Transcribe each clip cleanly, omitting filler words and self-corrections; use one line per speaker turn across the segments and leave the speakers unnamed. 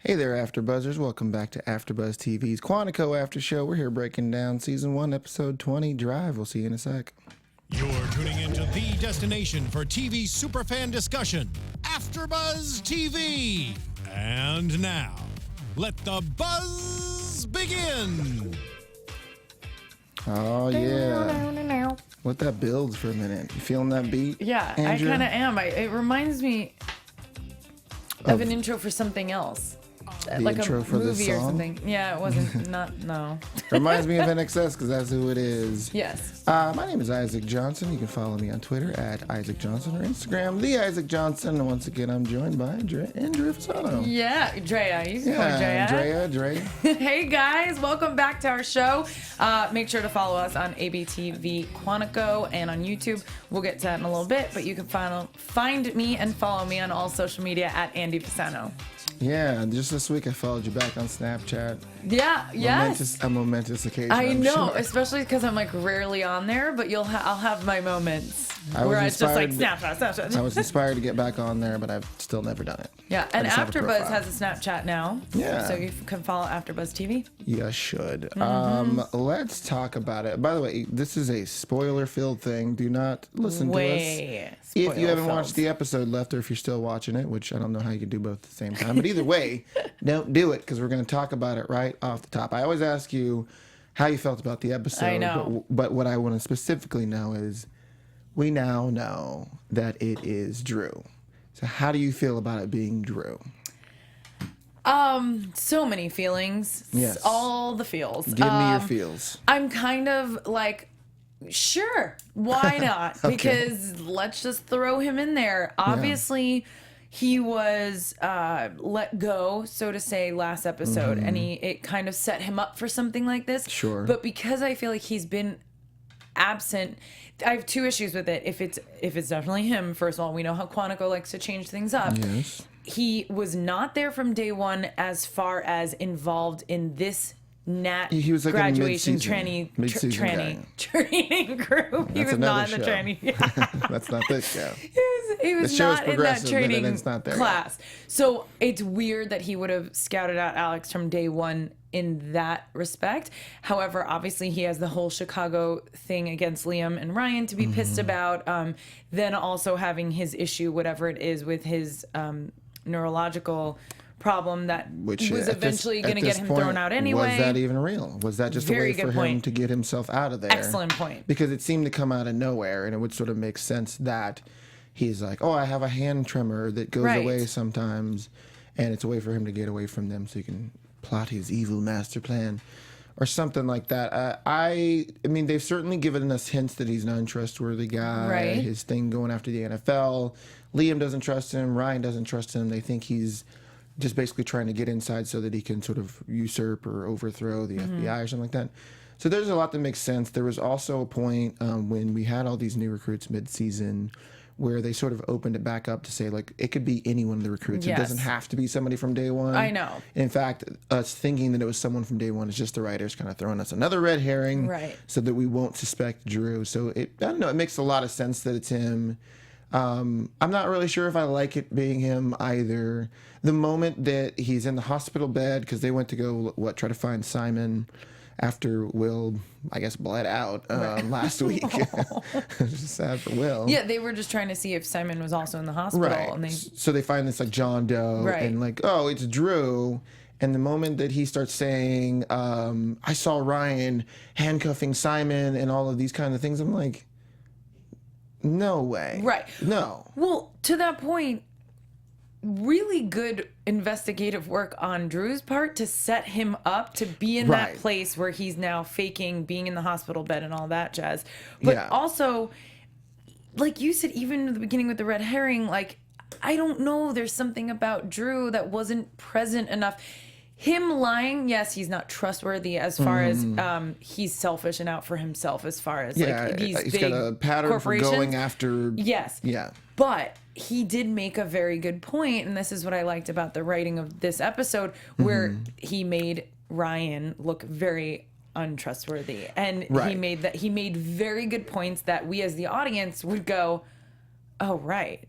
Hey there, AfterBuzzers. Welcome back to AfterBuzz TV's Quantico After Show. We're here breaking down Season 1, Episode 20, Drive. We'll see you in a sec.
You're tuning into the destination for TV superfan discussion, AfterBuzz TV. And now, let the buzz begin.
Oh, yeah. Let that build for a minute. You feeling that beat?
Yeah,
Andrea?
I kind of am. It reminds me of an intro for something else. Like
intro
a
for this
movie or
song?
something. Yeah, it wasn't, no.
Reminds me of NXS because that's who it is.
Yes.
My name is Isaac Johnson. You can follow me on Twitter at Isaac Johnson or Instagram, The Isaac Johnson. And once again, I'm joined by Andrea Fasano.
Yeah, Andrea. You can call me
Andrea.
Hey guys, welcome back to our show. Make sure to follow us on ABTV Quantico and on YouTube. We'll get to that in a little bit, but you can find me and follow me on all social media at Andy Fasano.
Yeah, just this week I followed you back on Snapchat.
Yeah, yes.
A momentous occasion.
I know,
sure.
especially because I'm like rarely on there, but I'll have my moments
I
where
was
it's just like
inspired-
Snapchat.
I was inspired to get back on there, but I've still never done it.
Yeah,
I
and
just have a
AfterBuzz
profile.
has a Snapchat now.
Yeah.
So you can follow AfterBuzz TV.
You should.
Mm-hmm.
Let's talk about it. By the way, this is a spoiler-filled thing. Do not listen to us. If you haven't watched the episode left, or if you're still watching it, which I don't know how you can do both at the same time. But either way, don't do it because we're going to talk about it right off the top. I always ask you how you felt about the episode.
I know.
But what I want to specifically know is we now know that it is Drew. So how do you feel about it being Drew?
So many feelings.
Yes.
All the feels.
Give me your feels.
I'm kind of like, sure, why not?
Okay.
Because let's just throw him in there. Obviously, he was let go, so to say, last episode, and it kind of set him up for something like this.
Sure.
But because I feel like he's been absent, I have two issues with it. If it's definitely him, first of all, we know how Quantico likes to change things up.
Yes.
He was not there from day one as far as involved in this
He was like
graduation
a
training group. He
That's
was not
another
in the
show.
training.
That's not this show.
He was
The show's
not in that
progressive, but
training
then it's not there
class. So it's weird that he would have scouted out Alex from day one in that respect. However, obviously he has the whole Chicago thing against Liam and Ryan to be pissed about. Then also having his issue, whatever it is, with his neurological problem that
Which
was eventually going to get him thrown out anyway.
Was that even real? Was that just a
Very
way for
good
him
point.
to get himself out of there?
Excellent point.
Because it seemed to come out of nowhere, and it would sort of make sense that he's like, oh, I have a hand tremor that goes
Right.
away sometimes, and it's a way for him to get away from them so he can plot his evil master plan. Or something like that. I mean, they've certainly given us hints that he's an untrustworthy guy.
Right.
His thing going after the NFL. Liam doesn't trust him. Ryan doesn't trust him. They think he's just basically trying to get inside so that he can sort of usurp or overthrow the FBI or something like that. So there's a lot that makes sense. There was also a point when we had all these new recruits mid-season where they sort of opened it back up to say, like, it could be any one of the recruits.
Yes.
It doesn't have to be somebody from day one.
I know.
In fact, us thinking that it was someone from day one is just the writers kind of throwing us another red herring
Right.
so that we won't suspect Drew. So I don't know, it makes a lot of sense that it's him. I'm not really sure if I like it being him either. The moment that he's in the hospital bed, because they went to go, try to find Simon after Will, I guess, bled out last week. It's just sad for Will.
Yeah, they were just trying to see if Simon was also in the hospital.
Right.
And
So they find this like John Doe
Right.
and like, oh, it's Drew. And the moment that he starts saying, I saw Ryan handcuffing Simon and all of these kind of things, I'm like, no way.
Right.
No.
Well, to that point, really good investigative work on Drew's part to set him up to be in
Right.
that place where he's now faking being in the hospital bed and all that jazz. But
Yeah.
also, like you said, even in the beginning with the red herring, like, I don't know, there's something about Drew that wasn't present enough. Him lying, yes, he's not trustworthy as far as he's selfish and out for himself as far as
Yeah,
like these
he's
big
got a pattern for
corporations.
going after.
Yes.
Yeah.
But he did make a very good point, and this is what I liked about the writing of this episode, where he made Ryan look very untrustworthy, and
Right.
he made very good points that we as the audience would go, oh right.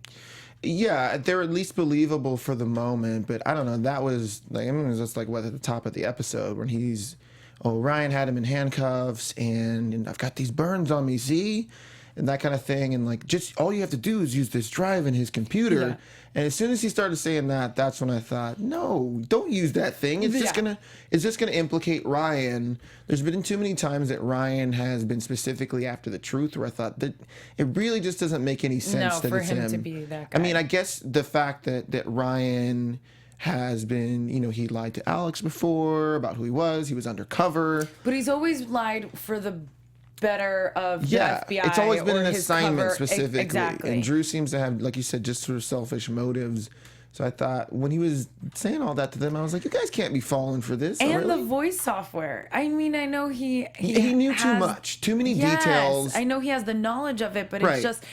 Yeah, they're at least believable for the moment, but I don't know. That was like, I mean, it was just like what at the top of the episode when Ryan had him in handcuffs and I've got these burns on me, see? And that kind of thing. And like, just all you have to do is use this drive in his computer.
Yeah.
And as soon as he started saying that, that's when I thought, no, don't use that thing. It's just gonna implicate Ryan. There's been too many times that Ryan has been specifically after the truth, where I thought that it really just doesn't make any sense that
for
it's
him to be that guy.
I mean, I guess the fact that Ryan has been, he lied to Alex before about who he was undercover.
But he's always lied for the better of the FBI.
It's always been
or
an
his
assignment
cover.
specifically.
Exactly.
And Drew seems to have, like you said, just sort of selfish motives. So I thought when he was saying all that to them, I was like, you guys can't be falling for this.
And
really?
the voice software. I mean, I know he
knew too much. Too many details.
I know he has the knowledge of it, but
Right.
it's just,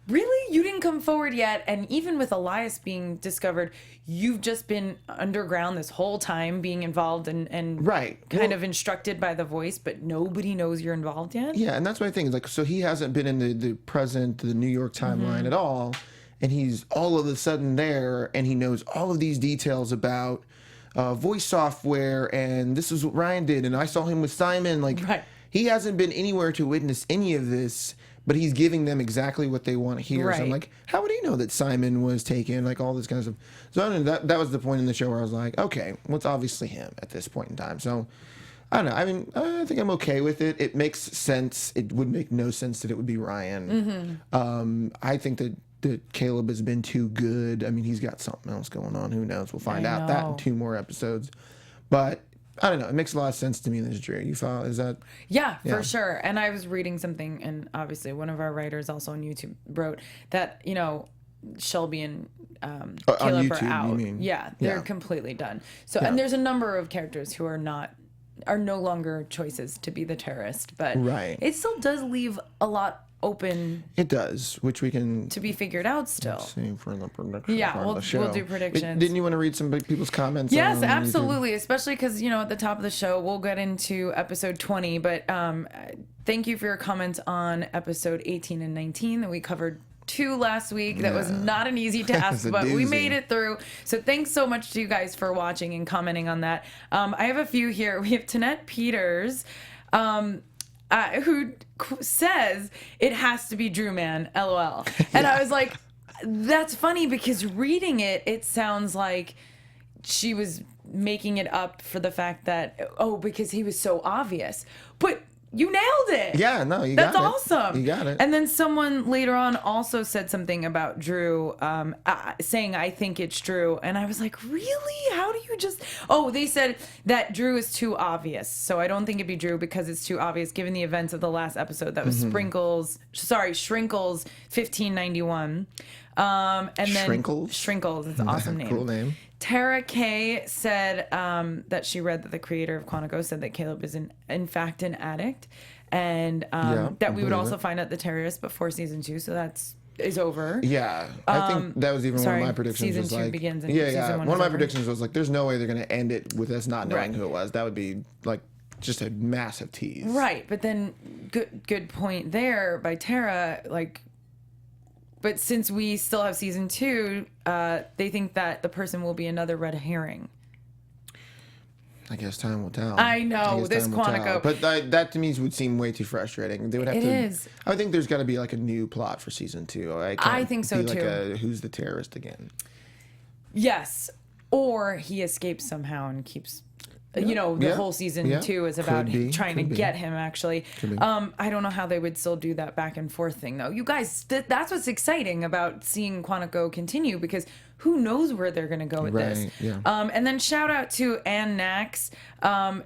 really? You didn't come forward yet? And even with Elias being discovered, you've just been underground this whole time, being involved and
Right.
kind of instructed by the voice, but nobody knows you're involved yet?
Yeah, and that's my thing. Like, so he hasn't been in the present, the New York timeline at all, and he's all of a sudden there, and he knows all of these details about voice software, and this is what Ryan did, and I saw him with Simon. Like,
Right.
he hasn't been anywhere to witness any of this, but he's giving them exactly what they want to hear. So I'm
Right.
like, how would he know that Simon was taken? Like, all this kind of stuff. So I don't know, that was the point in the show where I was like, okay, well, it's obviously him at this point in time. So I don't know. I mean, I think I'm okay with it. It makes sense. It would make no sense that it would be Ryan. I think that Caleb has been too good. I mean, he's got something else going on. Who knows? We'll find out that in 2 more episodes. But I don't know. It makes a lot of sense to me, this Drew. You follow? Is that?
Yeah, for sure. And I was reading something, and obviously one of our writers also on YouTube wrote that, Shelby and Caleb
YouTube,
are out.
you mean?
Yeah, they're
Yeah.
completely done. So, and there's a number of characters who are no longer choices to be the terrorist, but
Right.
it still does leave a lot open
It does, which we can
to be figured out still.
see for the prediction.
Yeah,
part of
we'll
the show.
we'll do predictions.
Didn't you want to read some people's comments?
Yes,
on YouTube?
absolutely. Especially because, at the top of the show, we'll get into episode 20. But thank you for your comments on episode 18 and 19 that we covered 2 last week. That was not an easy task, but we
doozy.
made it through. So thanks so much to you guys for watching and commenting on that. I have a few here. We have Tanette Peters, who says it has to be Drew Man, LOL. And I was like, that's funny because reading it, it sounds like she was making it up for the fact that, because he was so obvious. But you nailed it.
Yeah, no, you
That's
got it.
awesome.
You got it.
And then someone later on also said something about Drew, saying, I think it's Drew. And I was like, really? How do you just... Oh, they said that Drew is too obvious. So I don't think it'd be Drew because it's too obvious given the events of the last episode. That was Shrinkles 1591. And then Shrinkles, it's an awesome name.
Cool name.
Tara Kay said that she read that the creator of Quantico said that Caleb is in fact an addict, and that we would also find out the terrorist before season 2. So is over.
Yeah, I think that was even one of my predictions.
Season
was
2
like,
begins. And
yeah.
season 1
One of my
over.
predictions was like, there's no way they're going to end it with us not knowing
Right.
who it was. That would be like just a massive tease.
Right, but then good point there by Tara. Like, but since we still have season 2, they think that the person will be another red herring.
I guess time will tell.
I know, this
time will tell.
Quantico.
But that to me would seem way too frustrating. They would have
It
to.
is.
I would think there's got to be like a new plot for season 2.
I think so,
be like
too.
Who's the terrorist again?
Yes, or he escapes somehow and keeps. The whole season 2 is about trying to get him, actually. I don't know how they would still do that back and forth thing, though. You guys, that's what's exciting about seeing Quantico continue, because who knows where they're going to go with this.
Yeah.
And then shout out to Ann Nax,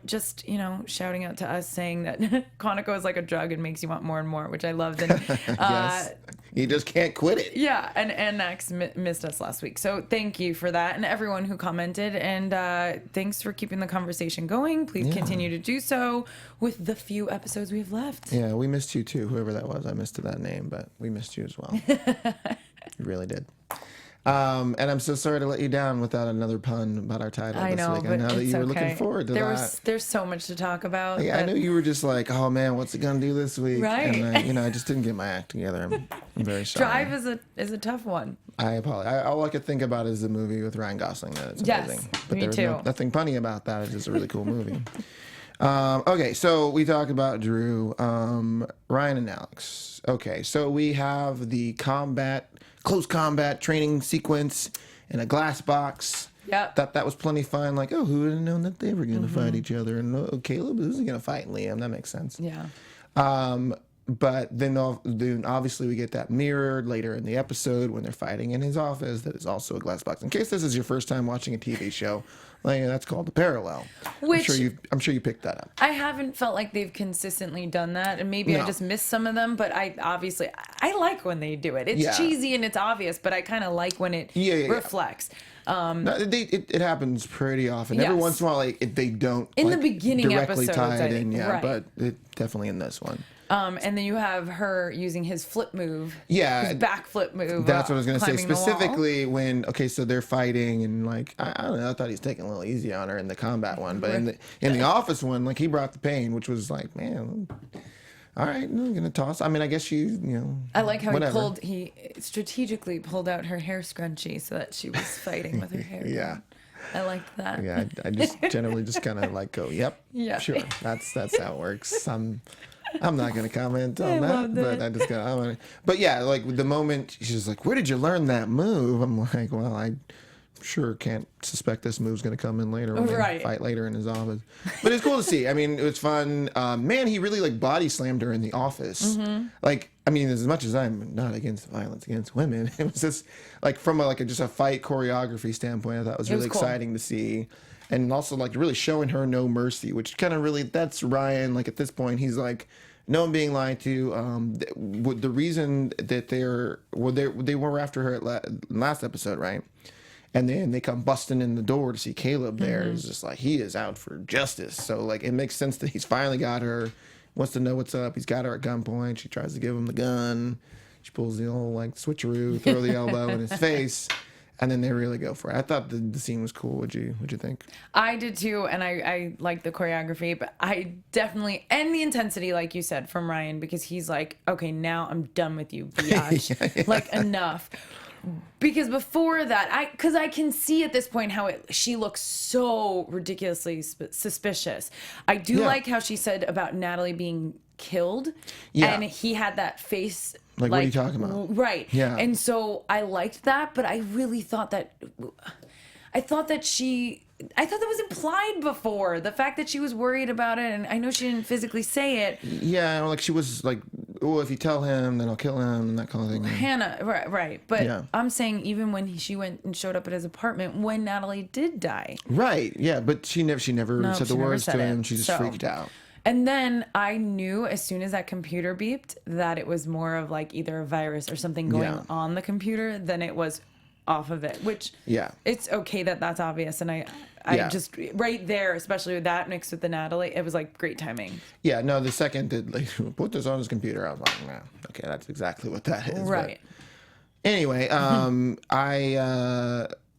just, shouting out to us saying that Quantico is like a drug and makes you want more and more, which I loved. And,
Yes. You just can't quit it.
yeah, and Ann Nax missed us last week. So thank you for that, and everyone who commented. And thanks for keeping the conversation going. Please continue to do so with the few episodes we have left.
Yeah, we missed you too, whoever that was. I missed that name, but we missed you as well. You really did. And I'm so sorry to let you down without another pun about our title
I
this
know,
week.
but
I know that
it's
you were
okay.
looking forward to that.
There's so much to talk about.
Yeah, I know you were just like, oh man, what's it gonna do this week?
Right.
And I just didn't get my act together. I'm very sorry.
Drive is a tough one.
I apologize. All I could think about is the movie with Ryan Gosling. It's
Yes,
amazing. But
me
there was
too.
nothing funny about that. It's just a really cool movie. Okay, so we talked about Drew, Ryan, and Alex. Okay, so we have the close combat training sequence in a glass box.
Yep.
That was plenty fun. Like, oh, who would have known that they were going to fight each other? And Caleb, who's going to fight Liam? That makes sense.
Yeah.
But then obviously we get that mirrored later in the episode when they're fighting in his office. That is also a glass box. In case this is your first time watching a TV show, like, that's called the parallel.
Which
I'm sure you picked that up.
I haven't felt like they've consistently done that, and maybe I
No.
just missed some of them. But I like when they do it. It's
Yeah.
cheesy and it's obvious, but I kind of like when it
Yeah.
reflects.
No, it happens pretty often. Every
Yes.
once in a while, like, they don't
In the
like,
beginning
directly
episodes,
tie
I
it in,
think.
yeah.
Right.
But it definitely in this one.
And then you have her using his flip move.
Yeah.
His back flip move.
That's what I was gonna say.
climbing the wall.
Specifically when so they're fighting and like I don't know, I thought he was taking a little easy on her in the combat one, but in the office one, like he brought the pain, which was like, man, all right, I'm gonna toss. I mean, I guess
I like how
whatever.
he strategically pulled out her hair scrunchie so that she was fighting with her hair.
Yeah.
down. I liked that.
Yeah, I just generally just kind of like go, yep,
Yeah.
sure, that's how it works. I'm not gonna comment on that,
loved
but
it.
I just got. But yeah, like the moment she's like, "Where did you learn that move?" I'm like, "Well, I sure can't suspect this move's gonna come in later when they
Right.
fight later in his office." But it's cool to see. I mean, it was fun. Man, he really like body slammed her in the office.
Mm-hmm.
Like, I mean, as much as I'm not against violence against women, it was just like from just a fight choreography standpoint, I thought it was really
cool.
exciting to see. And also like really showing her no mercy, which kind of really, that's Ryan. Like at this point, he's like, no one being lied to. The reason that they were after her at last episode, right? And then they come busting in the door to see Caleb there. It's just like, he is out for justice. So like, it makes sense that he's finally got her, wants to know what's up. He's got her at gunpoint. She tries to give him the gun. She pulls the old like switcheroo, throw the elbow in his face. And then they really go for it. I thought the scene was cool. What'd you think?
I did too, and I like the choreography, but I definitely, and the intensity, like you said, from Ryan, because he's like, okay, now I'm done with you, biatch.
Yeah.
Like, enough. Because before that, because I can see at this point how she looks so ridiculously suspicious. I do
Yeah.
like how she said about Natalie being killed,
Yeah.
and he had that face.
Like, what are you talking about?
Right.
Yeah.
And so I liked that, but I really thought that that was implied before. The fact that she was worried about it, and I know she didn't physically say it.
Yeah, like she was like, oh, if you tell him, then I'll kill him, and that kind of thing.
Hannah, right. But
Yeah.
I'm saying even when she went and showed up at his apartment when Natalie did die.
Right. Yeah, but she never said the
she never
words to
said
him.
it.
She just
So-
freaked out.
And then I knew as soon as that computer beeped that it was more of like either a virus or something going
Yeah.
on the computer than it was off of it, which
Yeah.
it's okay that that's obvious. And I
Yeah.
just right there, especially with that mixed with the Natalie, it was like great timing.
Yeah, no, the second that like put this on his computer, I was like, nah, okay, that's exactly what that is. But
Right.
anyway, what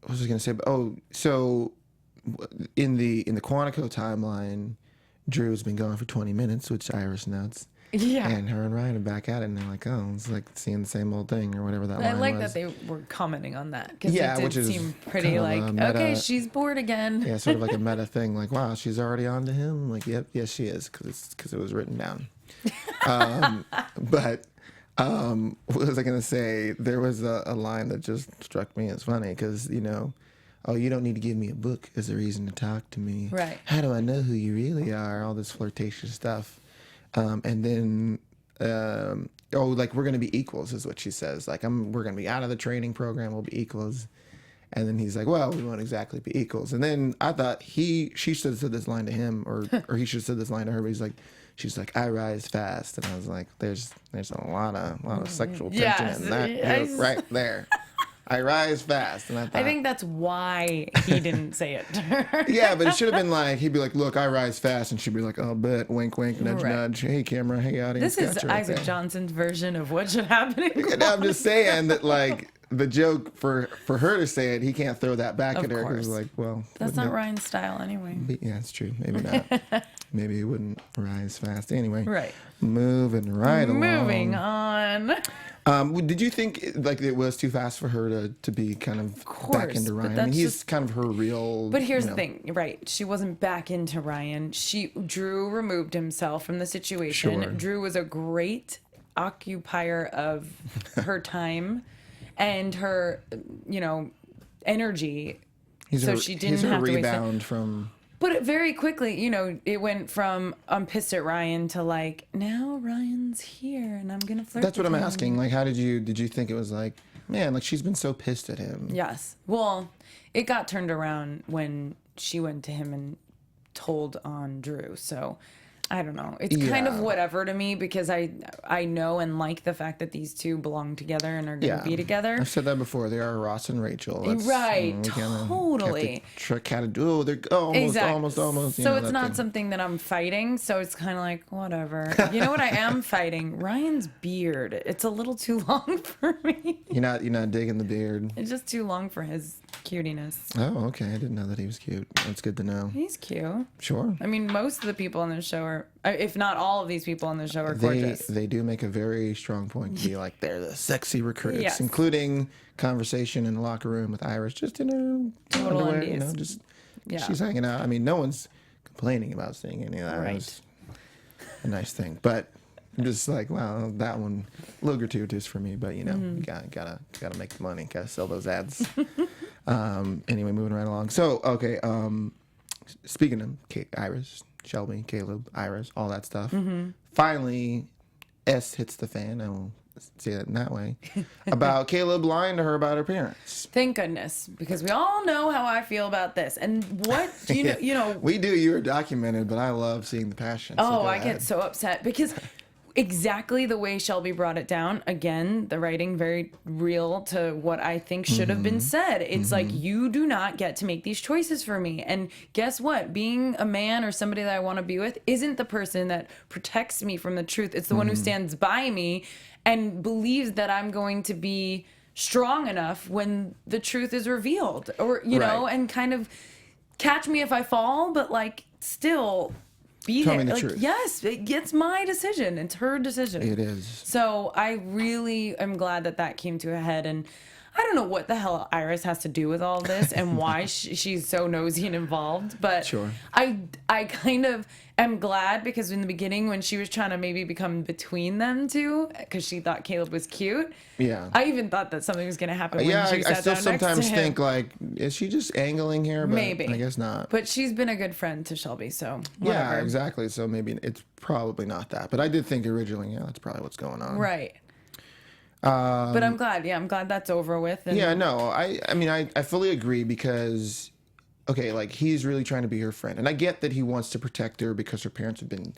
was I gonna say? So in the Quantico timeline, Drew's been gone for 20 minutes, which Iris notes.
Yeah.
And her and Ryan are back at it, and they're like, oh, it's like seeing the same old thing, or whatever that
I
line
like
was.
that they were commenting on that because
Yeah,
it did
which is
seem pretty
kind of
like,
a meta-
okay, she's bored again.
Yeah, sort of like a meta thing, like, wow, she's already on to him. Like, yep, yes, she is, because it was written down. But what was I gonna say? There was a line that just struck me as funny because oh, you don't need to give me a book as a reason to talk to me.
Right.
How do I know who you really are? All this flirtatious stuff, and then. Like we're gonna be equals is what she says. Like we're gonna be out of the training program. We'll be equals. And then he's like, well, we won't exactly be equals. And then I thought she should have said this line to him, or he should have said this line to her. But she's like, I rise fast, and I was like, there's a lot of sexual tension
Yes,
in that
yes.
joke right there. I rise fast, and I thought,
I think that's why he didn't say it to her.
yeah, but it should have been like he'd be like, look, I rise fast, and she'd be like, oh, bet, wink, wink, nudge,
Right.
nudge. Hey, camera, hey, audience.
This is
gotcha right
Isaac
there.
Johnson's version of what should happen in
And I'm just saying that, like, the joke for her to say it, he can't throw that back
Of
at her because
course.
like, well,
That's
wouldn't
not
it
Ryan's style anyway.
yeah, it's true. Maybe not. Maybe it wouldn't rise fast. Anyway,
Right.
moving right along.
Moving on.
Did you think like it was too fast for her to be kind of back
course,
into
but
Ryan? I mean,
that's
he's
just-
kind of her real.
But here's
you
the
know,
thing, right? She wasn't back into Ryan. Drew removed himself from the situation.
Sure.
Drew was a great occupier of her time and her, energy. So she didn't
he's her
have to waste it.
rebound from.
But it very quickly, it went from I'm pissed at Ryan to like now Ryan's here and I'm gonna flirt.
That's what
with
I'm
him.
asking. Like, how did you think it was like, man, like she's been so pissed at him.
Yes. Well, it got turned around when she went to him and told on Drew. So I don't know. It's kind of
Yeah.
whatever to me because I know and like the fact that these two belong together and are going to be together.
I've said that before. They are Ross and Rachel.
Right,
we kinda
totally.
Have to do. They're almost.
So
you know,
it's
that
not
thing.
something that I'm fighting. So it's kind of like whatever. You know what I am fighting? Ryan's beard. It's a little too long for me.
You're not digging the beard.
It's just too long for his cutiness.
Oh, okay. I didn't know that he was cute. That's good to know.
He's cute.
Sure.
I mean, most of the people on this show are, if not all of these people on the show are
They
gorgeous.
do make a very strong point to be like they're the sexy recruits,
Yes.
including conversation in the locker room with Iris, just in her
Total
underwear,
undies.
just
Yeah.
she's hanging out. I mean, no one's complaining about seeing any of that.
Right.
It was a nice thing, but I'm just like, well, that one a little gratuitous for me, but you know,
Mm-hmm.
you gotta make the money, gotta sell those ads. Anyway, moving right along. So, okay, speaking of Iris, Shelby, Caleb, Iris, all that stuff.
Mm-hmm.
Finally, S hits the fan. I will say that in that way. About Caleb lying to her about her parents.
Thank goodness, because we all know how I feel about this. And what do you know?
We do. You are documented, but I love seeing the passion. So
Oh,
go
I
ahead.
get so upset because exactly the way Shelby brought it down. Again, the writing very real to what I think should have been said. It's like, you do not get to make these choices for me. And guess what? Being a man or somebody that I want to be with isn't the person that protects me from the truth. It's the one who stands by me and believes that I'm going to be strong enough when the truth is revealed, or, you know,
Right.
and kind of catch me if I fall, but like still be
Tell
there.
me the
Like,
truth.
yes, it's my decision. It's her decision.
It is.
So I really am glad that that came to a head. And I don't know what the hell Iris has to do with all this and why she's so nosy and involved. But
Sure.
I kind of am glad because in the beginning when she was trying to maybe become between them two because she thought Caleb was cute.
Yeah.
I even thought that something was going to happen when
Yeah,
she
I
sat
still
down next to
sometimes
him.
think like, is she just angling here? But
Maybe.
I guess not.
But she's been a good friend to Shelby, so whatever.
Yeah, exactly. So maybe it's probably not that. But I did think originally, yeah, that's probably what's going on.
Right. But I'm glad. Yeah, I'm glad that's over with. And
Yeah, no, I mean, I fully agree because, okay, like he's really trying to be her friend. And I get that he wants to protect her because her parents have been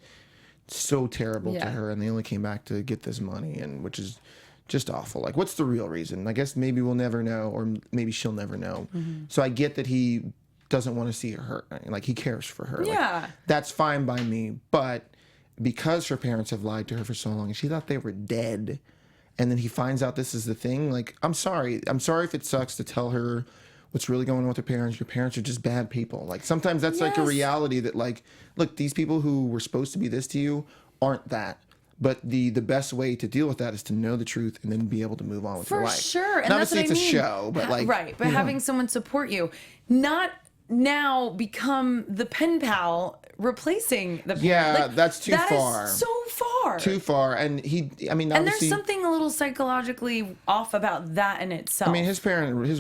so terrible to
Yeah.
her and they only came back to get this money, and which is just awful. Like, what's the real reason? I guess maybe we'll never know, or maybe she'll never know.
Mm-hmm.
So I get that he doesn't want to see her hurt. Like, he cares for her. Like,
Yeah.
that's fine by me. But because her parents have lied to her for so long and she thought they were dead, and then he finds out this is the thing, like, I'm sorry if it sucks to tell her what's really going on with her parents. Your parents are just bad people. Like, sometimes that's like a
Yes.
reality that, like, look, these people who were supposed to be this to you aren't that. But the best way to deal with that is to know the truth and then be able to move on with your
For
life.
sure.
And
that's
obviously
what I
it's
mean.
a show, but like,
right. But
you know.
having someone support you, not now become the pen pal replacing the
Yeah, that's too far.
That is so far.
Too far. And I mean,
and there's
obviously,
something a little psychologically off about that in itself.
I mean, his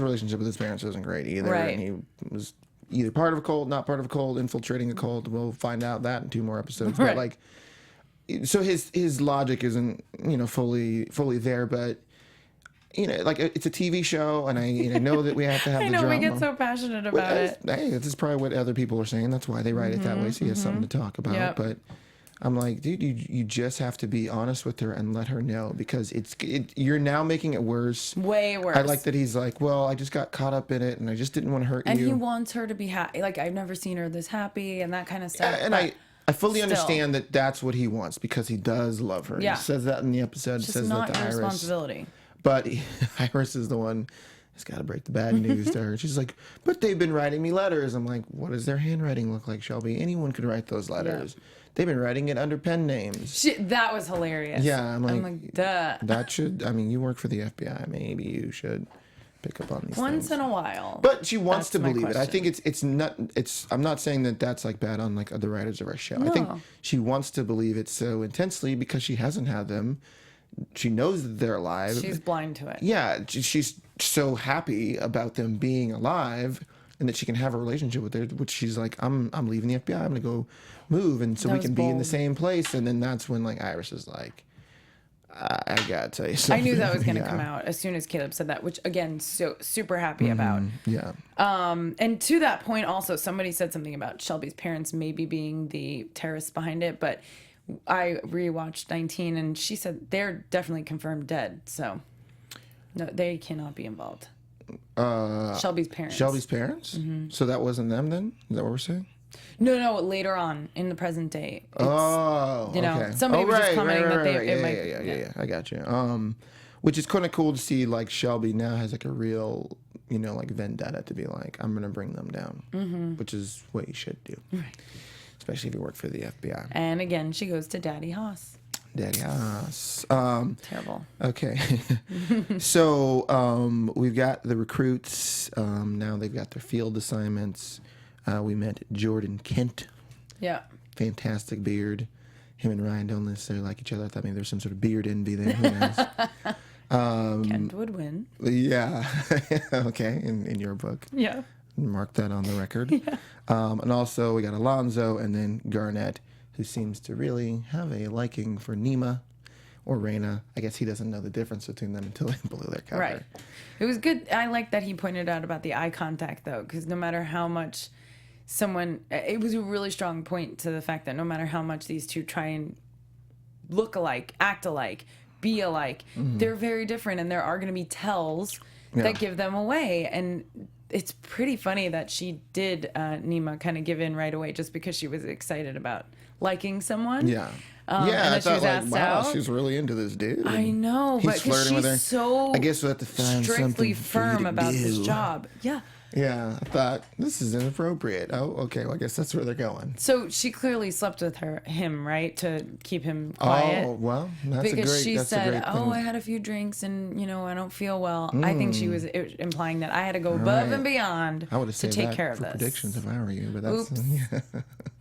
relationship with his parents wasn't great either.
Right.
And he was either part of a cult, not part of a cult, infiltrating a cult. We'll find out that in 2 more episodes.
Right.
But like, so his logic isn't, fully there, but like, it's a TV show, and I know that we have to have
I
the
know
drama.
we get so passionate about it.
Hey, this is probably what other people are saying. That's why they write it that way, so he has something to talk about.
Yep.
But I'm like, dude, you just have to be honest with her and let her know, because you're now making it worse.
Way worse.
I like that he's like, well, I just got caught up in it, and I just didn't want to hurt
And
you.
he wants her to be happy. Like, I've never seen her this happy and that kind of stuff.
And
but
I fully
still.
understand that that's what he wants, because he does love her.
Yeah.
He says that in the episode.
It's
Says
just not
that to
your
Iris.
responsibility.
But Iris is the one who's got to break the bad news to her. She's like, but they've been writing me letters. I'm like, what does their handwriting look like, Shelby? Anyone could write those letters. Yeah. They've been writing it under pen names.
That was hilarious.
Yeah, I'm like,
duh.
That should, I mean, you work for the FBI. Maybe you should pick up on these
Once
things.
in a while.
But she wants
That's
to believe
question.
it. I think I'm not saying that that's like bad on like other writers of our show.
No.
I think she wants to believe it so intensely because she hasn't had them. She knows that they're alive.
She's blind to it.
Yeah, she's so happy about them being alive and that she can have a relationship with them, which she's like, I'm leaving the FBI. I'm going to go move. And so we can be in the same place. And then that's when like Iris is like, I got to tell you something.
I knew that was going to come out as soon as Caleb said that, which again, so super happy about.
Yeah.
And to that point also, somebody said something about Shelby's parents maybe being the terrorists behind it, but I rewatched 19 and she said they're definitely confirmed dead. So no, they cannot be involved. Shelby's parents.
Shelby's parents? Mm-hmm. So that wasn't them then? Is that what we're saying?
No, later on in the present day.
Okay.
Somebody was just commenting that it might.
Yeah, I got you. Which is kind of cool to see, like, Shelby now has, like, a real, like, vendetta to be like, I'm going to bring them down, which is what you should do. Right. Especially if you work for the FBI.
And again, she goes to Daddy Haas.
Daddy Haas.
Terrible.
Okay. So we've got the recruits. Now they've got their field assignments. We met Jordan Kent.
Yeah.
Fantastic beard. Him and Ryan don't necessarily like each other. I thought maybe there's some sort of beard envy there. Who knows?
Kent would win.
Yeah. Okay. In your book.
Yeah.
Mark that on the record. Yeah. And also we got Alonzo and then Garnett, who seems to really have a liking for Nima or Raina. I guess he doesn't know the difference between them until they blew their cover.
Right. It was good. I like that he pointed out about the eye contact, though, because no matter how much it was a really strong point to the fact that no matter how much these two try and look alike, act alike, be alike, they're very different, and there are going to be tells that give them away. And it's pretty funny that she did, Nima, kind of give in right away just because she was excited about liking someone.
Yeah.
Yeah,
I thought, like, wow,
out.
she's really into this dude.
I know, but
flirting with her.
she's so
I guess we'll have to find
strictly
something for you
firm
to
about this
do.
job. Yeah.
Yeah, I thought, this is inappropriate. Oh, okay, well, I guess that's where they're going.
So she clearly slept with him, right, to keep him quiet.
Oh, well, that's
because she
that's a
said,
great thing.
I had a few drinks and, I don't feel well. I think she was implying that I had to go above and beyond
I would have
to
saved
take
that
care of
for
this.
predictions if I were you, but that's...
Oops.
Yeah.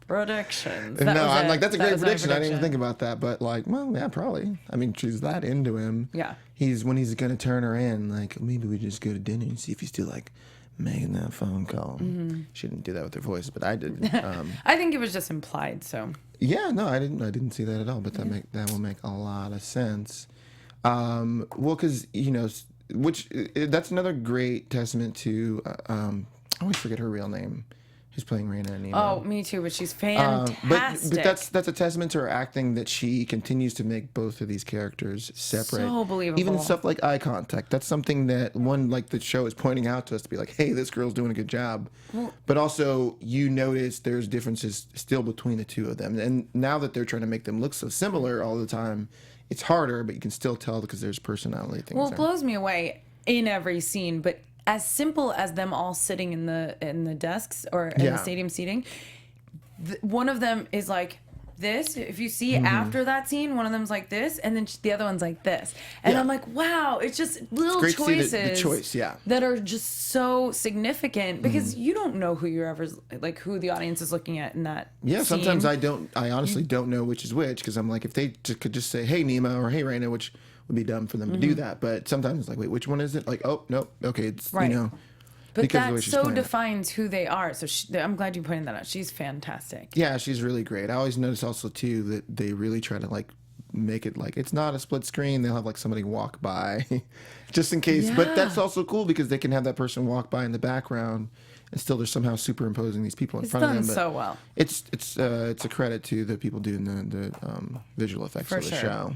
Predictions.
No, I'm like, that's a
That
great
was my
prediction. I didn't even
prediction.
think about that, but like, well, yeah, probably. I mean, she's that into him.
Yeah.
When he's going to turn her in, like, maybe we just go to dinner and see if he's still like making that phone call. She didn't do that with her voice, but I did.
I think it was just implied, so.
Yeah, no, I didn't see that at all, but that will make a lot of sense. Well, because, that's another great testament to, I always forget her real name. Who's playing Raina and Nima.
Oh, me too, but she's fantastic.
But that's a testament to her acting that she continues to make both of these characters separate.
So believable.
Even stuff like eye contact. That's something that the show is pointing out to us to be like, hey, this girl's doing a good job. But also you notice there's differences still between the two of them. And now that they're trying to make them look so similar all the time, it's harder, but you can still tell because there's personality things.
Well, it blows me away in every scene, but as simple as them all sitting in the desks or in the stadium seating, one of them is like this. If you see after that scene, one of them's like this, and then the other one's like this. And I'm like, wow, it's just little
great
choices
to see the choice,
that are just so significant because you don't know who who the audience is looking at in that scene.
Sometimes I honestly don't know which is which because I'm like, if they could just say, hey, Nima, or hey, Raina, which would be dumb for them to do that. But sometimes it's like, wait, which one is it? Like, oh, no, okay, it's,
right. But that so
defines
defines who they are. So I'm glad you pointed that out. She's fantastic.
Yeah, she's really great. I always notice also, too, that they really try to, like, make it like it's not a split screen. They'll have, like, somebody walk by just in case. Yeah. But that's also cool because they can have that person walk by in the background and still they're somehow superimposing these people in front of them.
It's done so well.
It's a credit to the people doing the visual effects of the show.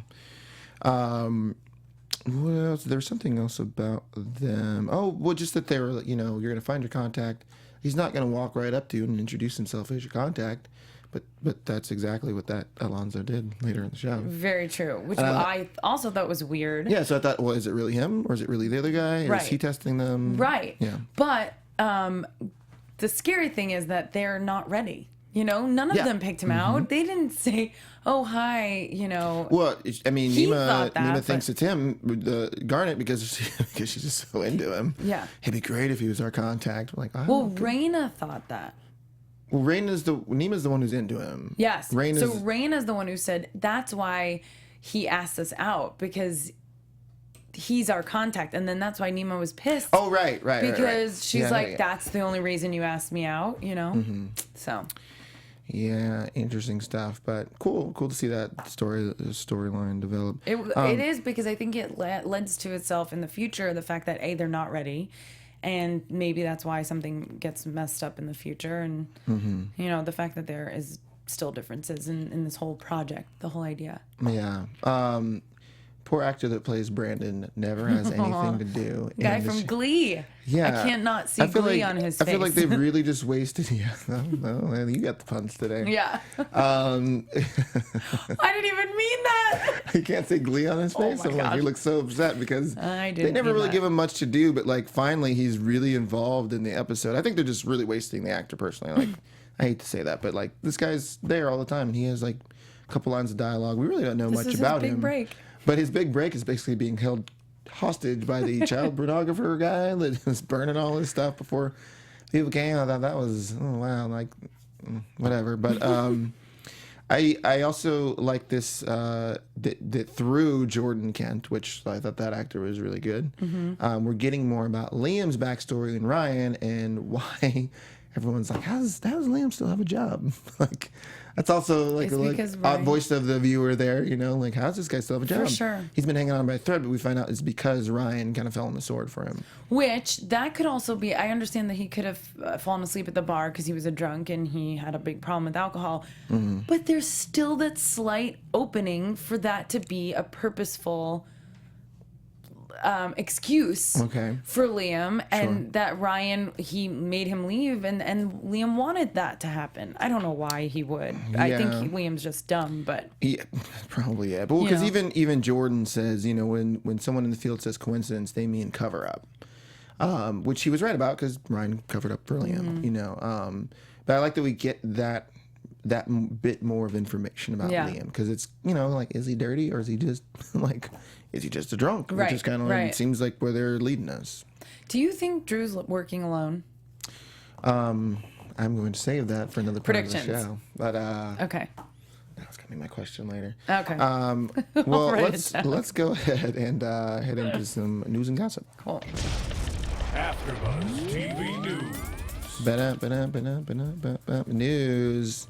What else? There was something else about them. Oh, well, just that they were, you're going to find your contact. He's not going to walk right up to you and introduce himself as your contact, but that's exactly what that Alonzo did later in the show.
Very true. Which I also thought was weird.
Yeah, so I thought, well, is it really him or is it really the other guy? Or
Right.
is he testing them?
Right.
Yeah.
But the scary thing is that they're not ready. You know, none of them picked him out. They didn't say, "Oh, hi," you know.
Well, I mean,
He
Nima
thought that,
thinks it's him, Garnet, because she's just so into him.
Yeah.
It'd be great if he was our contact. Like, oh,
Well, Raina thought that.
well, Nima's the one who's into him.
Yes.
Raina's,
So Raina's the one who said that's why he asked us out, because he's our contact, and then that's why Nima was pissed.
Oh, right.
Because she's
Yeah,
like,
yeah.
that's the only reason you asked me out, you know. So.
Yeah, interesting stuff, but cool to see that storyline develop.
It is, because I think it lends to itself in the future the fact that they're not ready, and maybe that's why something gets messed up in the future, and you know, the fact that there is still differences in this whole project, the whole idea.
Yeah. Poor actor that plays Brandon never has anything to do.
Guy
in the
from Glee.
Yeah,
I can't not see Glee on his face.
I feel like they really just wasted. Yeah, no, you got the puns today.
Yeah. I didn't even mean that.
You can't say Glee on his face.
my
I'm like,
gosh.
he looks so upset because
I
they
didn't
never
mean
really
that.
give him much to do. But like, finally, he's really involved in the episode. I think they're just really wasting the actor personally. Like, I hate to say that, but like, this guy's there all the time, and he has like a couple lines of dialogue. We really don't know much
This is
about
his big
him.
break.
But his big break is basically being held hostage by the child pornographer guy that was burning all his stuff before people came. I thought that was, oh, wow, like, whatever. But I also like this, that through Jordan Kent, which I thought that actor was really good, we're getting more about Liam's backstory and Ryan, and why everyone's like, how does Liam still have a job? Like, that's also like
It's
a
because
odd
Ryan-
voice of the viewer there, you know, like, how does this guy still have a job?
For sure.
He's been hanging on by a thread, but we find out it's because Ryan kind of fell on the sword for him.
Which, that could also be, I understand that he could have fallen asleep at the bar because he was a drunk and he had a big problem with alcohol. But there's still that slight opening for that to be a purposeful excuse for Liam, and that Ryan, he made him leave, and Liam wanted that to happen. I don't know why he would. I think Liam's just dumb, but
Yeah, probably, yeah. But because even Jordan says, you know, when someone in the field says coincidence, they mean cover up, which he was right about, because Ryan covered up for Liam, you know. But I like that we get that bit more of information about Liam, because it's, you know, like, is he dirty, or is he just like, is he just a drunk?
Right,
Which is kind of like,
right.
it seems like where they're leading us.
do you think Drew's working alone?
I'm going to save that for another part of the
Predictions.
show. But
Okay.
that's gonna be my question later.
Okay.
Well,
write it down.
let's go ahead and head into some news and gossip.
Cool.
AfterBuzz TV News.
News.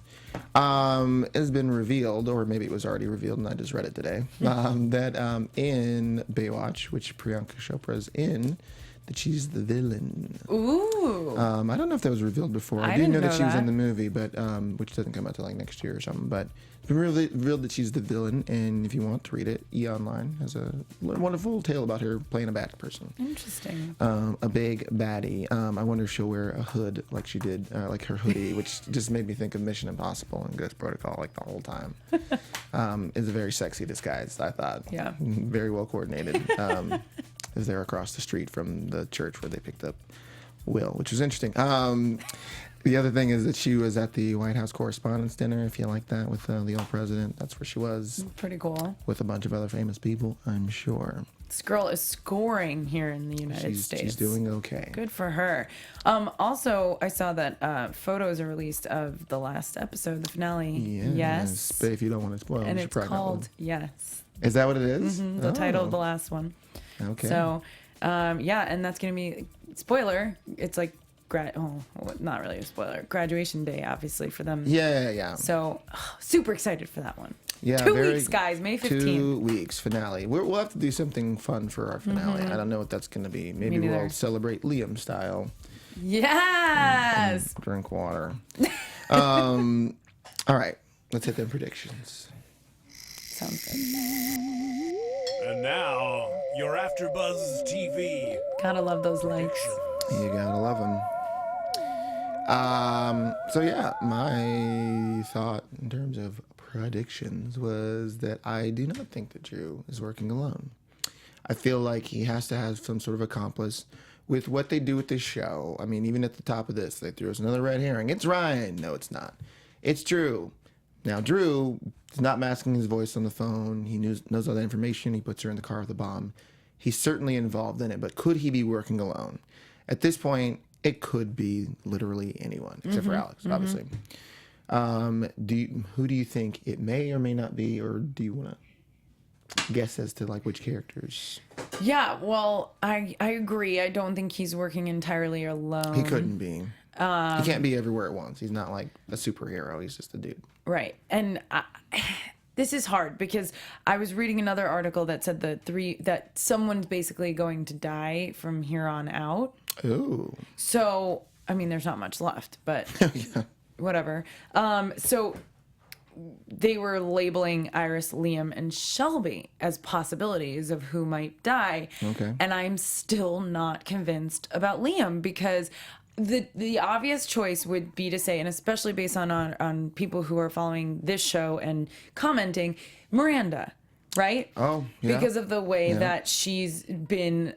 It has been revealed, or maybe it was already revealed, and I just read it today, that in Baywatch, which Priyanka Chopra's in, that she's the villain.
Ooh.
I don't know if that was revealed before. I
I
didn't know
didn't
that
know
she was in
that.
the movie, but which doesn't come out till like next year or something. But it's been revealed that she's the villain, and if you want to read it, E! Online has a wonderful tale about her playing a bad person.
Interesting.
A big baddie. I wonder if she'll wear a hood like she did, like her hoodie, which just made me think of Mission Impossible and Ghost Protocol like the whole time. It's a very sexy disguise, I thought.
Yeah.
Very well coordinated. As they're across the street from the church where they picked up Will, which was interesting. The other thing is that she was at the White House Correspondents' Dinner, if you like that, with the old president. That's where she was,
Pretty cool.
with a bunch of other famous people, I'm sure.
This girl is scoring here in the United States.
She's doing okay.
Good for her. Also, I saw that photos are released of the last episode, the finale. Yes.
But if you don't want to spoil,
And
you should
it's
probably not
called
look.
Yes.
Is that what it is?
The title of the last one.
Okay.
So, yeah, and that's going to be, spoiler, it's like, not really a spoiler, graduation day, obviously, for them.
Yeah.
So, super excited for that one.
Yeah,
2 weeks, guys, May 15th.
2 weeks finale. We'll have to do something fun for our finale. I don't know what that's going to be. Maybe
neither.
we'll celebrate Liam style.
Yes!
Drink water. All right, let's hit them predictions.
Sounds good.
And now, your AfterBuzz TV.
Gotta love those likes.
You gotta love them. So yeah, my thought in terms of predictions was that I do not think that Drew is working alone. I feel like he has to have some sort of accomplice with what they do with this show. I mean, even at the top of this, they threw us another red herring. It's Ryan. No, it's not. It's Drew. Now, Drew is not masking his voice on the phone. He knows all that information. He puts her in the car with the bomb. He's certainly involved in it, but could he be working alone? At this point, it could be literally anyone, except for Alex, obviously. Who do you think it may or may not be, or do you want to guess as to like which characters?
Yeah, well, I agree. I don't think he's working entirely alone.
He couldn't be. He can't be everywhere at once. He's not like a superhero. He's just a dude.
Right. And this is hard because I was reading another article that said that someone's basically going to die from here on out.
Ooh.
So, I mean, there's not much left, but
Yeah.
whatever. So they were labeling Iris, Liam, and Shelby as possibilities of who might die.
Okay.
And I'm still not convinced about Liam because the obvious choice would be to say, and especially based on people who are following this show and commenting, Miranda, right?
Oh, yeah.
Because of the way that she's been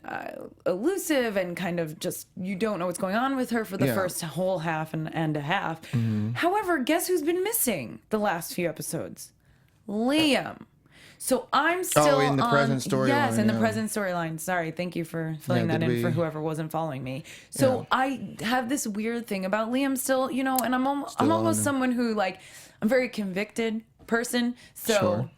elusive and kind of just, you don't know what's going on with her for the first whole half and a half. However, guess who's been missing the last few episodes? Liam. So I'm still
in the present storyline.
Yes, in the present storyline. Sorry, thank you for filling that in for whoever wasn't following me. So I have this weird thing about Liam still, and I'm almost someone who I'm a very convicted person. So
Sure.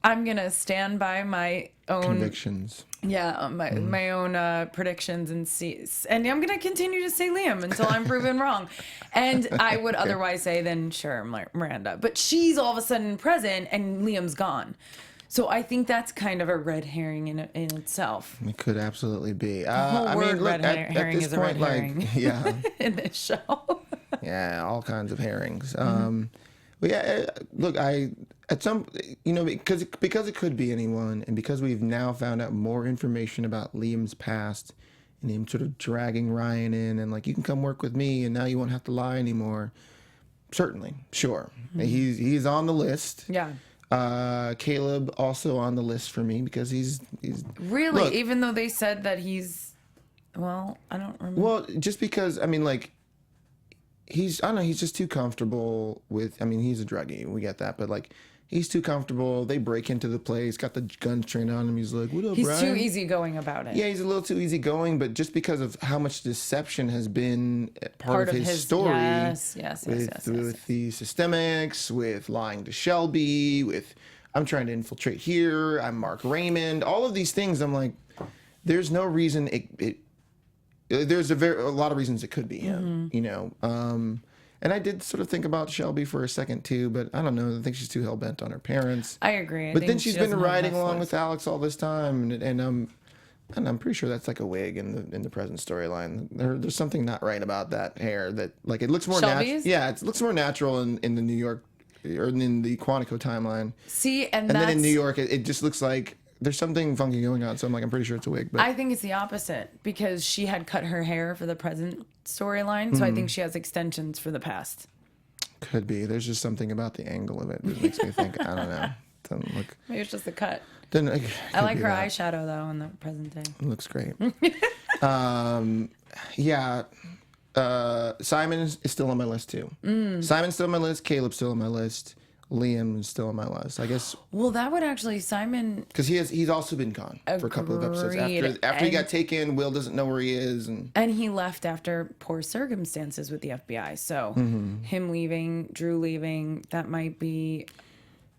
I'm gonna stand by my own
Convictions.
Yeah, my own predictions and I'm gonna continue to say Liam until I'm proven wrong. And I would otherwise say then sure Miranda, but she's all of a sudden present and Liam's gone. So I think that's kind of a red herring in itself.
It could absolutely be.
The whole word red herring is a red herring.
Yeah,
in this show.
yeah, all kinds of herrings. But yeah, look, at some, because it could be anyone, and because we've now found out more information about Liam's past, and him sort of dragging Ryan in, and you can come work with me, and now you won't have to lie anymore. Certainly, sure, he's on the list.
Yeah.
Caleb also on the list for me because he's
really,
look,
even though they said that he's, well, I don't remember.
Well, just because he's, I don't know, he's just too comfortable with, he's a druggie, we get that, but he's too comfortable. They break into the place, got the guns trained on him. He's like, "What up,
He's
Brian?"
too easy-going about it.
Yeah, he's a little too easygoing, but just because of how much deception has been part of his story.
Yes.
With the systemics, with lying to Shelby, with I'm trying to infiltrate here, I'm Mark Raymond, all of these things. I'm like, there's no reason there's a lot of reasons it could be him, and I did sort of think about Shelby for a second too, but I don't know. I think she's too hell bent on her parents.
I agree.
But then she's been riding along with Alex all this time, and I'm pretty sure that's like a wig in the present storyline. There's something not right about that hair. That it looks more natural. Yeah, it looks more natural in the New York or in the Quantico timeline.
See, and
then in New York, it just looks like there's something funky going on. So I'm pretty sure it's a wig. But
I think it's the opposite because she had cut her hair for the present storyline, so I think she has extensions for the past.
Could be. There's just something about the angle of it that makes me think. I don't know. Doesn't look.
Maybe it's just the cut.
I
like her eyeshadow though in the present day.
It looks great. Yeah. Simon is still on my list too. Simon's still on my list. Caleb's still on my list. Liam is still on my list. I guess.
Well, that would actually Simon.
Because he's also been gone for a couple of episodes. After he got taken, Will doesn't know where he is, and
he left after poor circumstances with the FBI. So him leaving, Drew leaving, that might be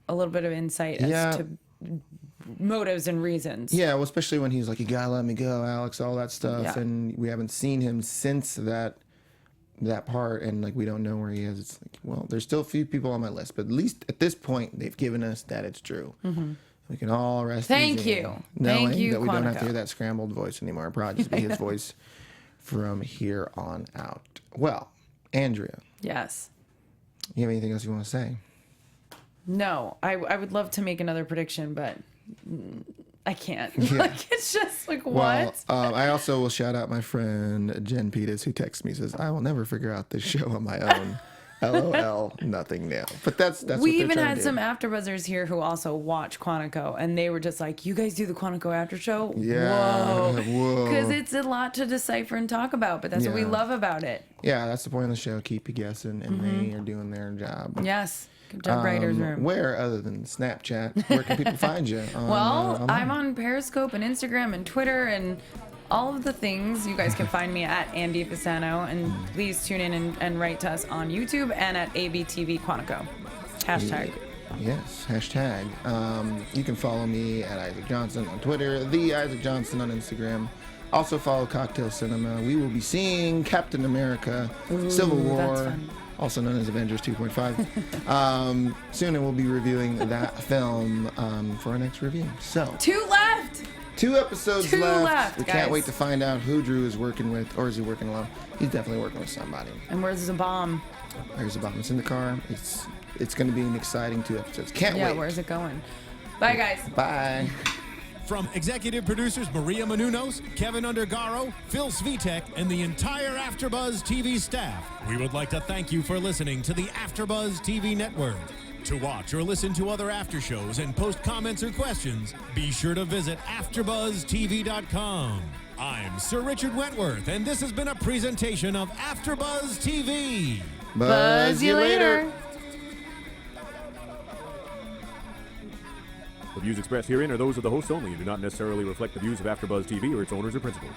a little bit of insight as to motives and reasons.
Yeah, well, especially when he's like, "You gotta let me go, Alex," all that stuff, and we haven't seen him since that part, and we don't know where he is. It's well, there's still a few people on my list, but at least at this point they've given us that it's Drew. We can all rest
Thank
easy
you,
knowing
Thank you,
that we don't have to
Quantico.
hear that scrambled voice anymore. It'll probably just be his voice from here on out. Well, Andrea,
Yes.
you have anything else you want to say?
No, I would love to make another prediction, but I can't.
Yeah.
Like, it's just like,
Well,
what?
I also will shout out my friend Jen Peters, who texts me, says, I will never figure out this show on my own. LOL, nothing now. But that's what
We
they're
even
trying
had
to do.
some AfterBuzzers here who also watch Quantico, and they were just like, "You guys do the Quantico after show?
Yeah, whoa.
Because it's a lot to decipher and talk about, but that's what we
Yeah.
love about it.
Yeah, that's the point of the show. Keep you guessing, and they are doing their job.
Yes, good job, writers room.
Where, other than Snapchat, where can people find you?
Well, I'm on Periscope and Instagram and Twitter and all of the things. You guys can find me at Andy Fasano, and please tune in and write to us on YouTube and at ABTV Quantico. Hashtag.
Yes, hashtag. You can follow me at Isaac Johnson on Twitter, the Isaac Johnson on Instagram. Also follow Cocktail Cinema. We will be seeing Captain America: Civil War,
that's fun.
also known as Avengers 2.5. Soon, and we'll be reviewing that film for our next review. So,
2 left.
2 episodes
Two
left.
left,
We
guys.
can't wait to find out who Drew is working with, or is he working alone? He's definitely working with somebody.
And where's the bomb?
There's a bomb. It's in the car. It's going to be an exciting 2 episodes. Can't
Yeah,
wait.
where's it going? Bye, guys.
Bye.
From executive producers Maria Menounos, Kevin Undergaro, Phil Svitek, and the entire AfterBuzz TV staff, we would like to thank you for listening to the AfterBuzz TV network. To watch or listen to other after shows and post comments or questions, be sure to visit AfterBuzzTV.com. I'm Sir Richard Wentworth, and this has been a presentation of AfterBuzz TV.
Buzz you later.
The views expressed herein are those of the hosts only and do not necessarily reflect the views of AfterBuzz TV or its owners or principals.